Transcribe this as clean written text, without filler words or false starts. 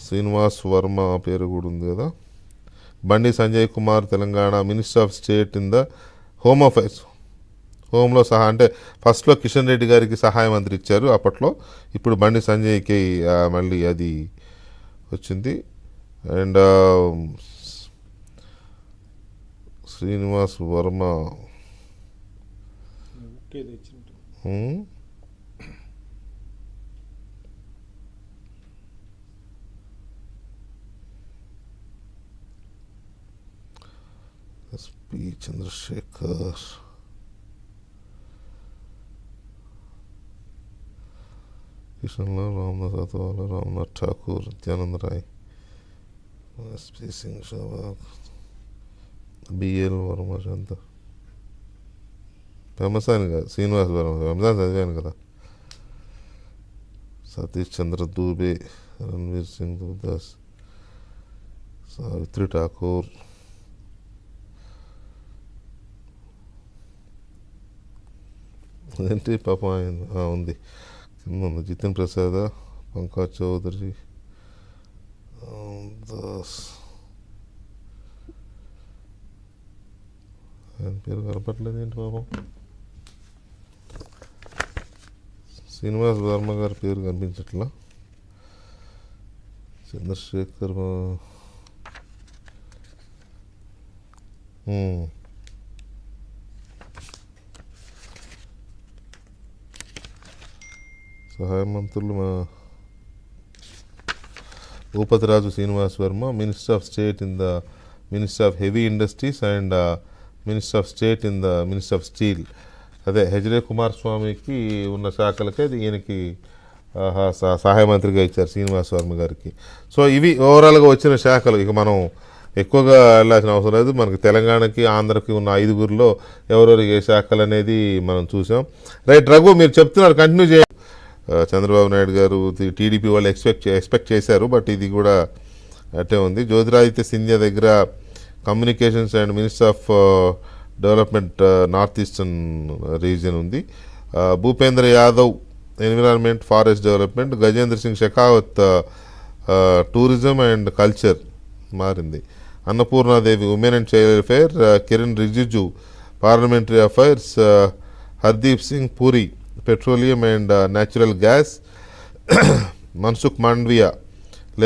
శ్రీనివాస్ వర్మ పేరు కూడా ఉంది కదా. Bandi Sanjay Kumar Telangana minister of state in the home affairs. హోంలో అంటే ఫస్ట్లో కిషన్ రెడ్డి గారికి సహాయ మంత్రి ఇచ్చారు అప్పట్లో. ఇప్పుడు బండి సంజయ్కి మళ్ళీ అది వచ్చింది. And Srinivas Varma SP Chandrashekar, Kishanlal, Ramnath Athawala, Ramnath Thakur, Nityananda Rai, SP Singh Shabag, BL Varma అంతా ఫేమస్ ఆయన కదా. శ్రీనివాస్ వర్మ రంజాన్ చదివాను కదా. సతీష్ చంద్ర దూబే, రణ్వీర్ సింగ్ దూదాస్, సావిత్రి ఠాకూర్, ఏంటి పాపం ఆయన ఉంది కింద ఉంది. జితిన్ ప్రసాద్, పంకజ్ చౌదరి, దాస్, ఆయన పేరు కనపట్లేదు ఏంటి పాపం. శ్రీనివాస్ వర్మ గారి పేరు కనిపించట్లా. చంద్రశేఖర్ సహాయ మంత్రులు Bhupathiraju Srinivas Varma, minister of state in the minister of heavy industries and minister of state in the minister of steel. అదే హెచ్డే కుమారస్వామికి ఉన్న శాఖలకే ఈయనకి సహాయ మంత్రిగా ఇచ్చారు శ్రీనివాస్ వర్మ గారికి. సో ఇవి ఓవరాల్గా వచ్చిన శాఖలు. ఇక మనం ఎక్కువగా వెళ్ళాల్సిన అవసరం లేదు. మనకి తెలంగాణకి ఆంధ్రకి ఉన్న 5గురిలో ఎవరెవరికి ఏ శాఖలు అనేది మనం చూసాం. రైట్ రఘు, మీరు చెప్తున్నారు, కంటిన్యూ చేయాలి. చంద్రబాబు నాయుడు గారు టీడీపీ వాళ్ళు ఎక్స్పెక్ట్ చేశారు, బట్ ఇది కూడా అట్టే ఉంది. జ్యోతిరాదిత్య సింధియా దగ్గర communications and minister of development north eastern region ఉంది. Bhupendra Yadav environment forest development, Gajendra Singh Shekhawat tourism and culture మారింది. Annapurna Devi women and child welfare, Kiran Rijiju parliamentary affairs, Hardeep Singh Puri petroleum and natural gas, Mansukh Mandaviya